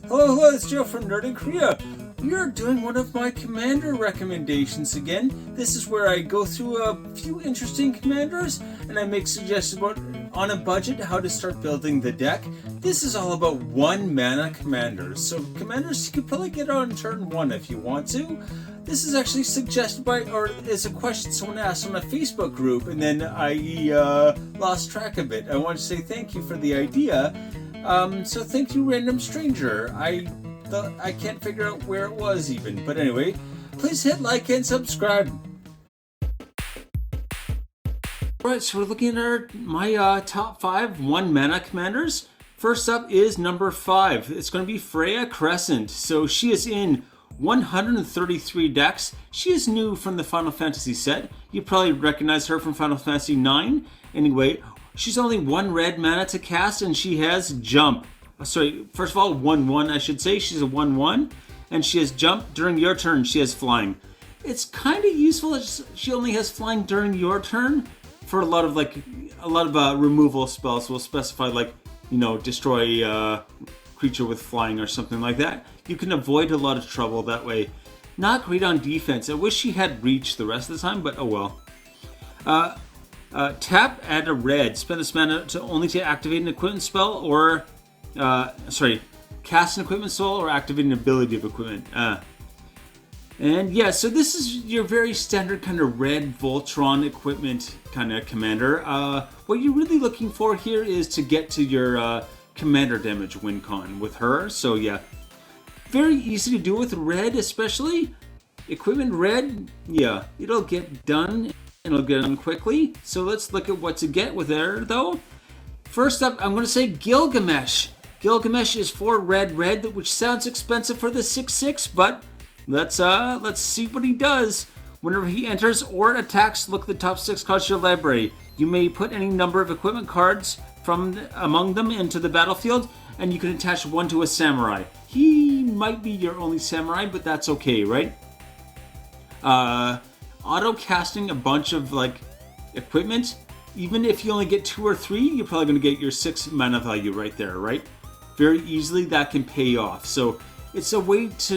Hello, it's Joe from Nerd in Korea. We are doing one of my commander recommendations again. This is where I go through a few interesting commanders and I make suggestions about, on a budget, how to start building the deck. This is all about 1 mana commanders. So commanders you could probably get on turn 1 if you want to. This is actually suggested by, or is a question someone asked on a Facebook group, and then I lost track of it. I want to say thank you for the idea. So thank you, random stranger. I can't figure out where it was even, but anyway, please hit like and subscribe. Alright, so we're looking at my top 5 1 mana commanders. First up is number 5. It's going to be Freya Crescent. So she is in 133 decks. She is new from the Final Fantasy set. You probably recognize her from Final Fantasy 9. Anyway, she's only 1 red mana to cast, and she has jump. Sorry, first of all, 1/1 I should say. She's a 1/1, and she has jump. During your turn, she has flying. It's kind of useful that she only has flying during your turn for a lot of removal spells. We'll specify, like, you know, destroy creature with flying or something like that. You can avoid a lot of trouble that way. Not great on defense. I wish she had reach the rest of the time, but oh well. Tap, add a red. Spend this mana to activate an equipment spell or cast an equipment spell or activate an ability of equipment. And yeah, so this is your very standard kind of red Voltron equipment kind of commander. What you're really looking for here is to get to your commander damage win con with her. So yeah, very easy to do with red, especially. Equipment red, yeah, it'll get done. It'll get done quickly. So let's look at what to get with her, though. First up, I'm going to say Gilgamesh. Gilgamesh is 4 red, which sounds expensive for the 6/6, but let's see what he does. Whenever he enters or attacks, look at the top 6 cards of your library. You may put any number of equipment cards from among them into the battlefield, and you can attach 1 to a samurai. He might be your only samurai, but that's okay, right? Auto casting a bunch of equipment, even if you only get 2 or 3, you're probably going to get your 6 mana value right there, right? Very easily, that can pay off. So it's a way to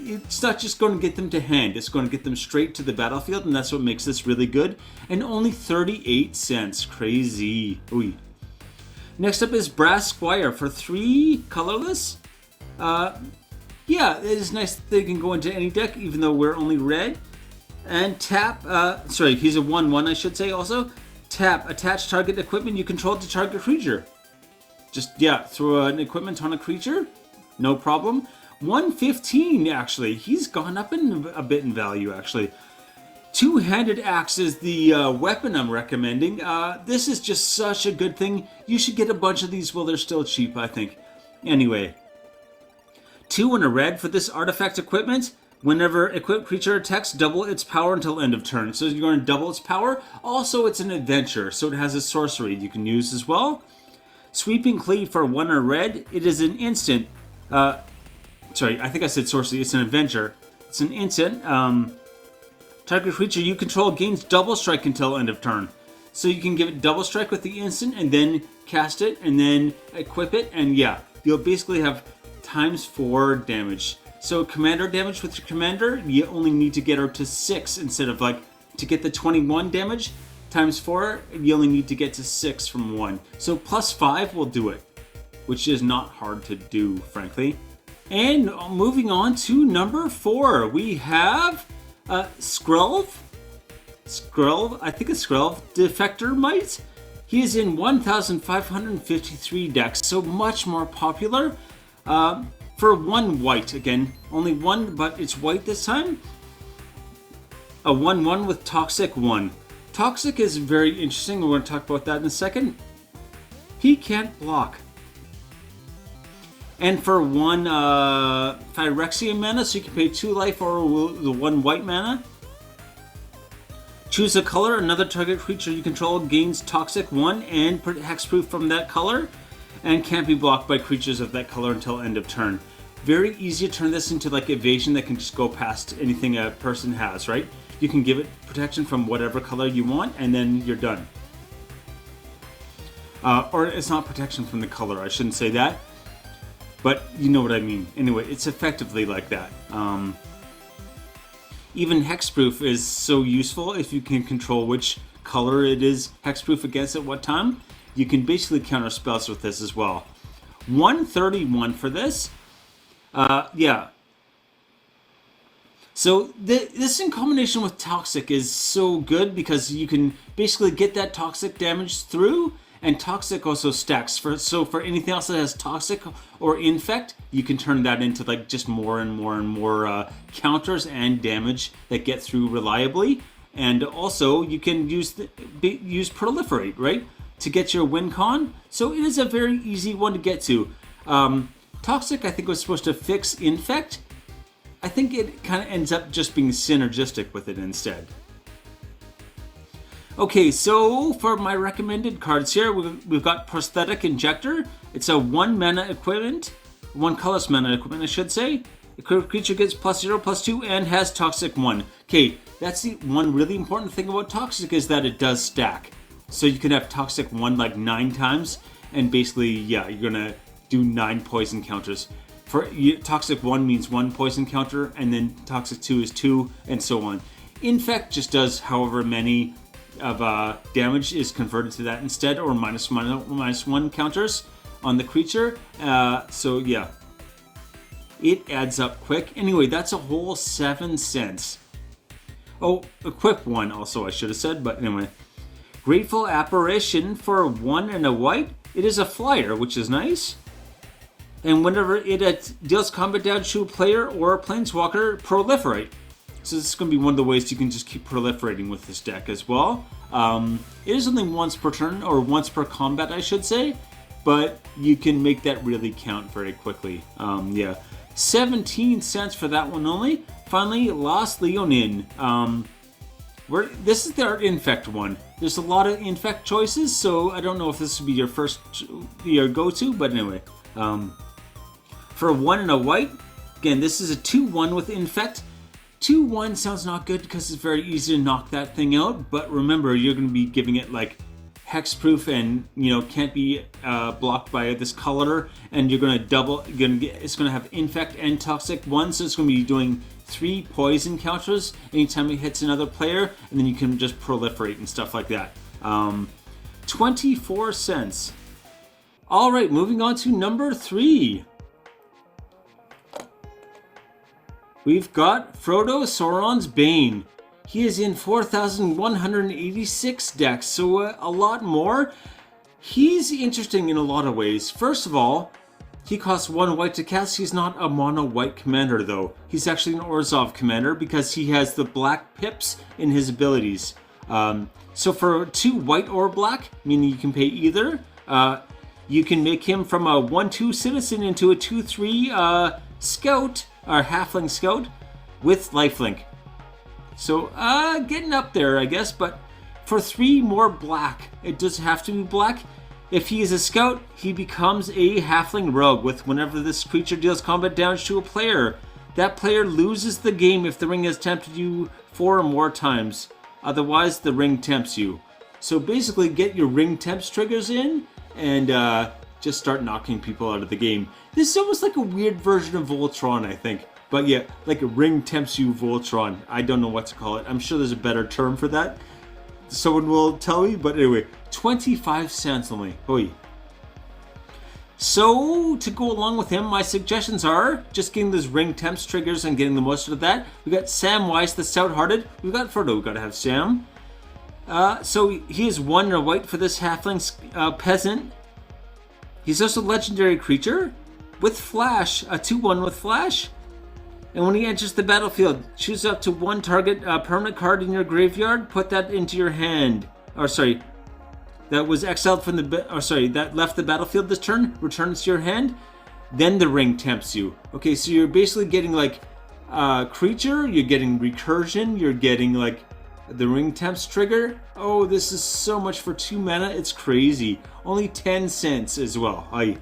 it's not just going to get them to hand, it's going to get them straight to the battlefield, and that's what makes this really good. And only 38 cents, crazy. Ooh. Next up is Brass Squire for 3 colorless. Yeah, it is nice that they can go into any deck, even though we're only red. And tap, he's a 1/1 I should say also. Tap, attach target equipment you control to target creature. Just, yeah, throw an equipment on a creature. No problem. 115, actually. He's gone up a bit in value, actually. Two-handed axe is the weapon I'm recommending. This is just such a good thing. You should get a bunch of these while they're still cheap, I think. Anyway. 2 and a red for this artifact equipment. Whenever equipped creature attacks, double its power until end of turn. So you're going to double its power. Also, it's an adventure, so it has a sorcery you can use as well. Sweeping Cleave for 1 or red. It is an instant. I think I said sorcery. It's an adventure. It's an instant. Target creature you control gains double strike until end of turn. So you can give it double strike with the instant and then cast it and then equip it. And yeah, you'll basically have ×4 damage. So commander damage with your commander, you only need to get her to 6 instead of to get the 21 damage ×4, you only need to get to 6 from 1. So +5 will do it, which is not hard to do, frankly. And moving on to number 4, we have Skrelv, I think it's Skrelv, Defector Mite. He is in 1,553 decks, so much more popular. For 1 white, again, only 1, but it's white this time. A 1/1 with Toxic 1. Toxic is very interesting, we're going to talk about that in a second. He can't block. And for 1 Phyrexian mana, so you can pay 2 life or the 1 white mana. Choose a color, another target creature you control gains Toxic 1 and hexproof from that color, and can't be blocked by creatures of that color until end of turn. Very easy to turn this into evasion that can just go past anything a person has, right? You can give it protection from whatever color you want, and then you're done. Or it's not protection from the color, I shouldn't say that. but you know what I mean. Anyway, it's effectively like that. Even hexproof is so useful if you can control which color it is hexproof against at what time. You can basically counter spells with this as well. 131 for this. Yeah. So this in combination with Toxic is so good because you can basically get that Toxic damage through, and Toxic also stacks. So for anything else that has Toxic or Infect, you can turn that into like just more and more and more counters and damage that get through reliably. And also you can use Proliferate, right, to get your win con. So it is a very easy one to get to. Toxic, I think, was supposed to fix Infect. I think it kind of ends up just being synergistic with it instead. Okay, so for my recommended cards here, we've got Prosthetic Injector. It's a 1 mana equipment, 1 colorless mana equipment, I should say. The creature gets +0/+2 and has Toxic 1. Okay, that's the one really important thing about Toxic is that it does stack. So you can have Toxic 1 like 9 times, and basically, yeah, you're gonna do 9 poison counters. Toxic 1 means 1 poison counter, and then Toxic 2 is 2, and so on. Infect just does however many of damage is converted to that instead, or -1 counters on the creature. So yeah, it adds up quick. Anyway, that's a whole 7 cents. Oh, equip 1 also, I should have said, but anyway. Grateful Apparition for 1 and a white. It is a flyer, which is nice. And whenever it deals combat damage to a player or a planeswalker, proliferate. So this is going to be one of the ways you can just keep proliferating with this deck as well. It is only once per turn, or once per combat, I should say, but you can make that really count very quickly. Yeah, 17 cents for that one only. Finally, Lost Leonin. This is their Infect one. There's a lot of Infect choices, so I don't know if this would be your go-to, but anyway. For 1 and a white, again, this is a 2/1 with Infect. 2/1 sounds not good because it's very easy to knock that thing out, but remember, you're going to be giving it like hexproof and, can't be blocked by this color, and you're going to it's going to have Infect and Toxic 1, so it's going to be doing 3 poison counters anytime it hits another player, and then you can just proliferate and stuff like that. 24 cents. All right, moving on to number 3. We've got Frodo Sauron's Bane. He is in 4,186 decks, so a lot more. He's interesting in a lot of ways. First of all, he costs 1 white to cast. He's not a mono white commander though. He's actually an Orzhov commander because he has the black pips in his abilities. So for 2 white or black, meaning you can pay either, you can make him from a 1/2 citizen into a 2/3 scout, or halfling scout, with lifelink. So, getting up there, I guess, but for 3 more black, it does have to be black. If he is a scout, he becomes a halfling rogue with whenever this creature deals combat damage to a player. That player loses the game if the ring has tempted you 4 or more times. Otherwise, the ring tempts you. So basically, get your ring temps triggers in, and just start knocking people out of the game. This is almost like a weird version of Voltron, I think. But yeah, like a ring tempts you Voltron. I don't know what to call it. I'm sure there's a better term for that. Someone will tell me, but anyway, 25 cents only. Oi. So, to go along with him, my suggestions are just getting those ring temps triggers and getting the most of that. We got Samwise the Stout-Hearted. We've got Frodo. We've got to have Sam. So he is 1 and a white for this halfling peasant. He's also a legendary creature with Flash, a 2/1 with Flash. And when he enters the battlefield, choose up to 1 target permanent card in your graveyard, put that into your hand. Or sorry, that was exiled from that left the battlefield this turn, returns to your hand. Then the ring tempts you. Okay, so you're basically getting like creature, you're getting recursion, you're getting like the ring temps trigger. Oh, this is so much for 2 mana, it's crazy. Only 10 cents as well. Aye.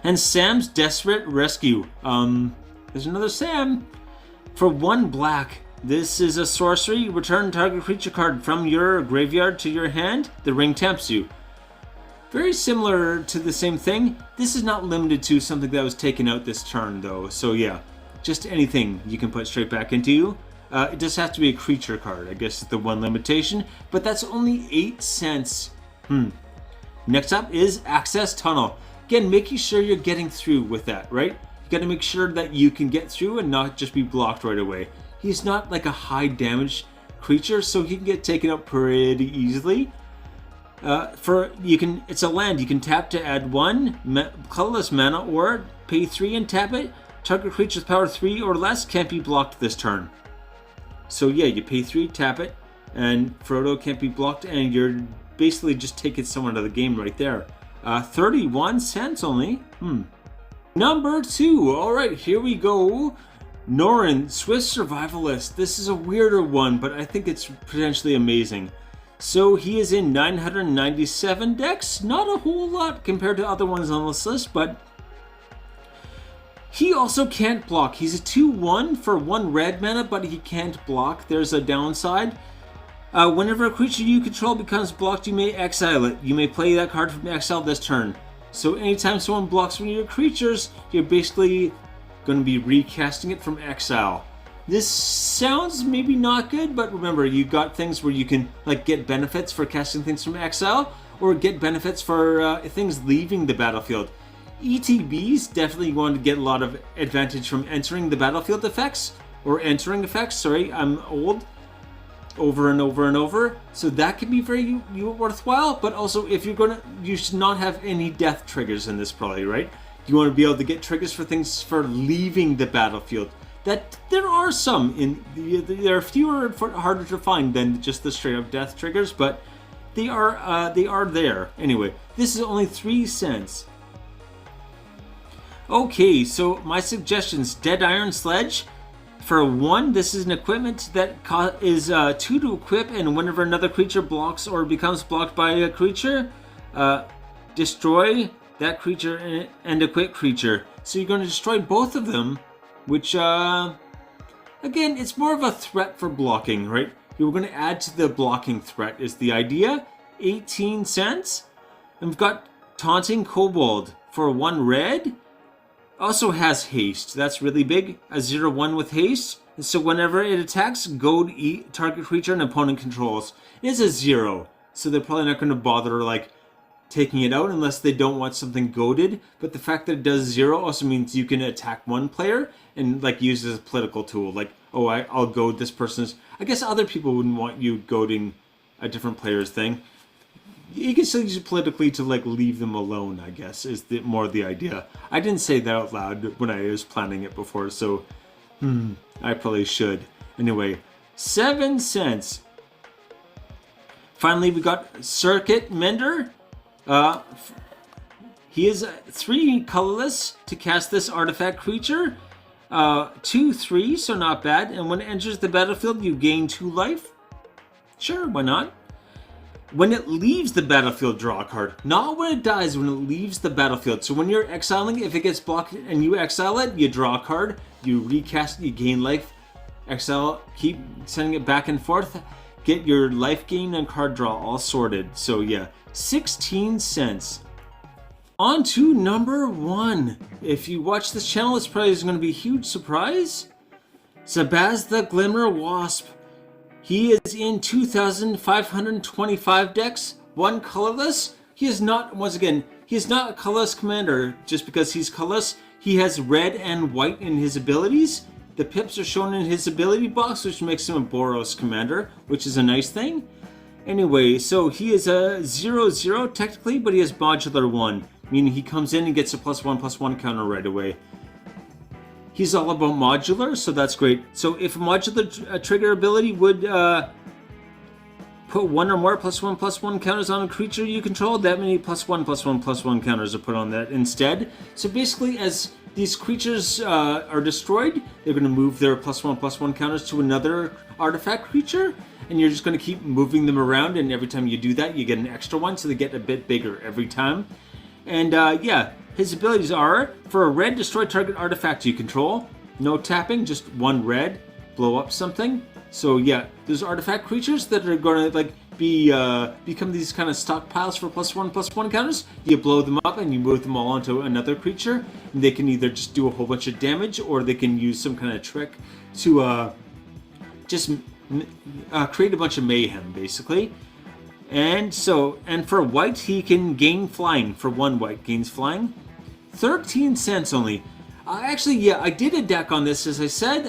And Sam's Desperate Rescue. There's another Sam. For 1 black, this is a sorcery. Return target creature card from your graveyard to your hand. The ring tempts you. Very similar to the same thing. This is not limited to something that was taken out this turn though. So yeah, just anything you can put straight back into you. It does have to be a creature card, I guess is the one limitation, but that's only 8 cents. Next up is Access Tunnel. Again, making sure you're getting through with that, right? You gotta make sure that you can get through and not just be blocked right away. He's not like a high damage creature, so he can get taken out pretty easily. It's a land. You can tap to add 1 colorless mana or pay 3 and tap it. Target creature's power 3 or less can't be blocked this turn. So yeah, you pay 3, tap it, and Frodo can't be blocked, and you're basically just taking someone out of the game right there. 31 cents only. Number 2. Alright, here we go. Norrin, Swiss Survivalist. This is a weirder one, but I think it's potentially amazing. So he is in 997 decks. Not a whole lot compared to other ones on this list, but he also can't block. He's a 2/1 for 1 red mana, but he can't block. There's a downside. Whenever a creature you control becomes blocked, you may exile it. You may play that card from exile this turn. So anytime someone blocks one of your creatures, you're basically going to be recasting it from exile. This sounds maybe not good, but remember, you got things where you can like get benefits for casting things from exile, or get benefits for things leaving the battlefield. ETBs definitely want to get a lot of advantage from entering the battlefield effects, or entering effects, sorry, I'm old, over and over and over. So that can be very worthwhile, but also if you should not have any death triggers in this probably, right? You want to be able to get triggers for things for leaving the battlefield. That there are some there are fewer, harder to find than just the straight up death triggers, but they are there. Anyway, this is only 3 cents. Okay, so my suggestions: Dead Iron Sledge. For 1, this is an equipment that is 2 to equip, and whenever another creature blocks or becomes blocked by a creature, destroy that creature and equip creature. So you're going to destroy both of them, which, again, it's more of a threat for blocking, right? You're going to add to the blocking threat is the idea. 18 cents. And we've got Taunting Kobold for 1 red. Also has haste. That's really big. A 0/1 with haste. And so whenever it attacks, goad target creature an opponent controls. It is a 0. So they're probably not going to bother like taking it out unless they don't want something goaded. But the fact that it does 0 also means you can attack one player and like use it as a political tool. Like, oh, I'll goad this person's. I guess other people wouldn't want you goading a different player's thing. You can still use it politically to like leave them alone, I guess, is more the idea. I didn't say that out loud when I was planning it before, so I probably should. Anyway, 7 cents. Finally, we got Circuit Mender. He is 3 colorless to cast this artifact creature. 2/3, so not bad. And when it enters the battlefield, you gain 2 life. Sure, why not? When it leaves the battlefield, draw a card. Not when it dies, when it leaves the battlefield. So when you're exiling, if it gets blocked and you exile it, you draw a card, you recast it, you gain life, exile, keep sending it back and forth, get your life gain and card draw all sorted. So yeah, 16 cents. On to number 1. If you watch this channel, it's probably going to be a huge surprise. Zabaz the Glimmer Wasp. He is in 2,525 decks, 1 colorless. He is not, once again, he is not a colorless commander just because he's colorless. He has red and white in his abilities. The pips are shown in his ability box, which makes him a Boros commander, which is a nice thing. Anyway, so he is a 0/0 technically, but he has modular 1, meaning he comes in and gets a +1/+1 counter right away. He's all about modular, so that's great. So if a modular trigger ability would put 1 or more +1/+1 counters on a creature you control, that many +1/+1/+1 counters are put on that instead. So basically, as these creatures are destroyed, they're going to move their +1/+1 counters to another artifact creature, and you're just going to keep moving them around, and every time you do that, you get an extra one, so they get a bit bigger every time. And yeah, his abilities are, for a red, destroy target artifact you control. No tapping, just 1 red, blow up something. So yeah, there's artifact creatures that are going to, like, become these kind of stockpiles for +1/+1 counters. You blow them up and you move them all onto another creature. And they can either just do a whole bunch of damage, or they can use some kind of trick to just create a bunch of mayhem, basically. And for white, he can gain flying. For 1 white, gains flying. 13 cents only. Actually, yeah, I did a deck on this, as I said.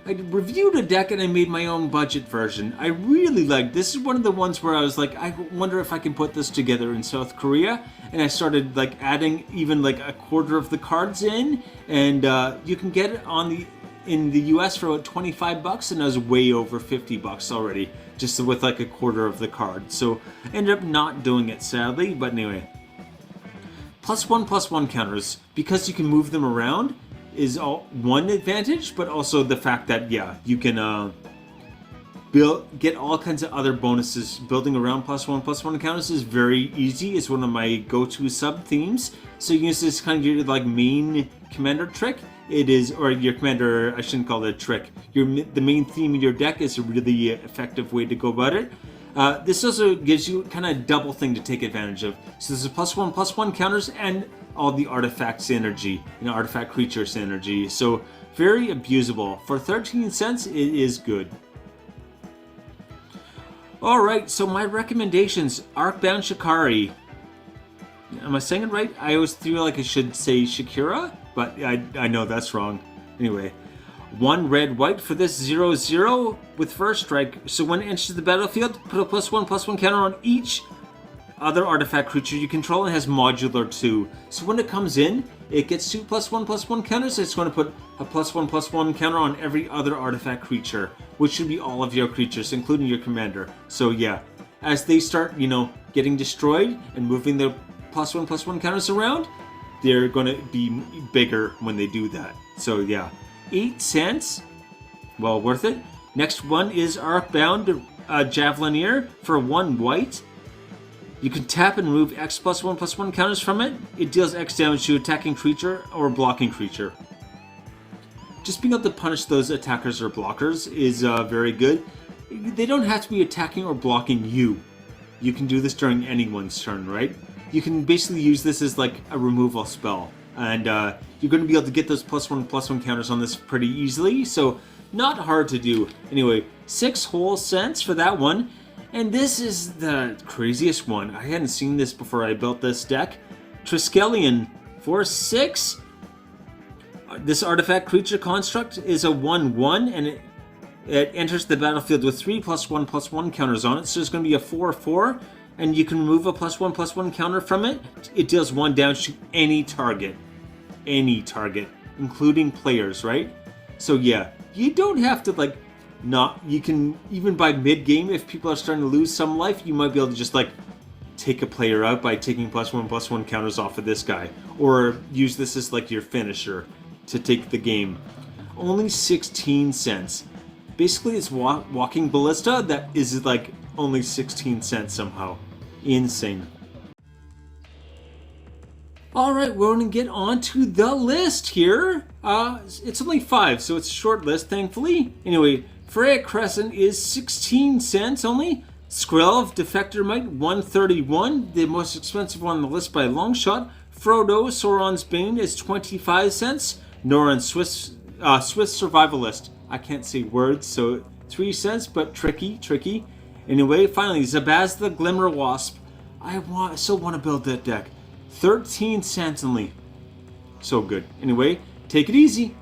I reviewed a deck and I made my own budget version. I really liked this. Is one of the ones where I was like, I wonder if I can put this together in South Korea. And I started like adding even like a quarter of the cards in, and you can get it in the US for about $25, and I was way over $50 already, just with like a quarter of the card. So I ended up not doing it, sadly, but anyway. +1/+1 counters, because you can move them around, is one advantage, but also the fact that, yeah, you can get all kinds of other bonuses. Building around +1/+1 counters is very easy. It's one of my go-to sub-themes. So you can use this kind of your like main commander trick. It is, or your commander, I shouldn't call it a trick. The main theme of your deck is a really effective way to go about it. This also gives you kind of a double thing to take advantage of. So there's a +1/+1 counters and all the artifact synergy and artifact creature synergy. So very abusable. For 13 cents, it is good. Alright, so my recommendations. Arcbound Shikari. Am I saying it right? I always feel like I should say Shakira, but I know that's wrong. Anyway. 1 red white for this 0/0 with first strike. So when it enters the battlefield, put a +1/+1 counter on each other artifact creature you control, and has modular 2. So when it comes in, it gets 2 +1/+1 counters. It's going to put a +1/+1 counter on every other artifact creature, which should be all of your creatures, including your commander. So yeah, as they start, getting destroyed and moving their +1/+1 counters around, they're going to be bigger when they do that. So yeah, 8 cents, well worth it. Next one is Arcbound Javelineer for 1 white. You can tap and remove X +1/+1 counters from it. It deals X damage to attacking creature or blocking creature. Just being able to punish those attackers or blockers is very good. They don't have to be attacking or blocking you. You can do this during anyone's turn, right? You can basically use this as like a removal spell. And you're going to be able to get those +1/+1 counters on this pretty easily. So not hard to do. Anyway, 6 whole cents for that one. And this is the craziest one. I hadn't seen this before I built this deck. Triskelion for 6. This artifact creature construct is a 1/1, and it enters the battlefield with 3 +1/+1 counters on it. So it's going to be a 4/4, and you can remove a +1/+1 counter from it. It deals 1 damage to any target. Any target, including players, right? So yeah, you don't have to like you can, even by mid-game, if people are starting to lose some life, you might be able to just like take a player out by taking +1/+1 counters off of this guy, or use this as like your finisher to take the game. Only 16 cents. Basically, it's Walking Ballista that is like only 16 cents somehow. Insane. Alright, we're going to get on to the list here. It's only 5, so it's a short list, thankfully. Anyway, Freya Crescent is 16 cents only. Skrelv Defector Might, 131, the most expensive one on the list by a long shot. Frodo Sauron's Bane is 25 cents. Noran Swiss Survivalist. I can't say words, so 3 cents, but tricky. Anyway, finally, Zabaz the Glimmer Wasp. I still want to build that deck. 13 cents only. So good. Anyway, take it easy.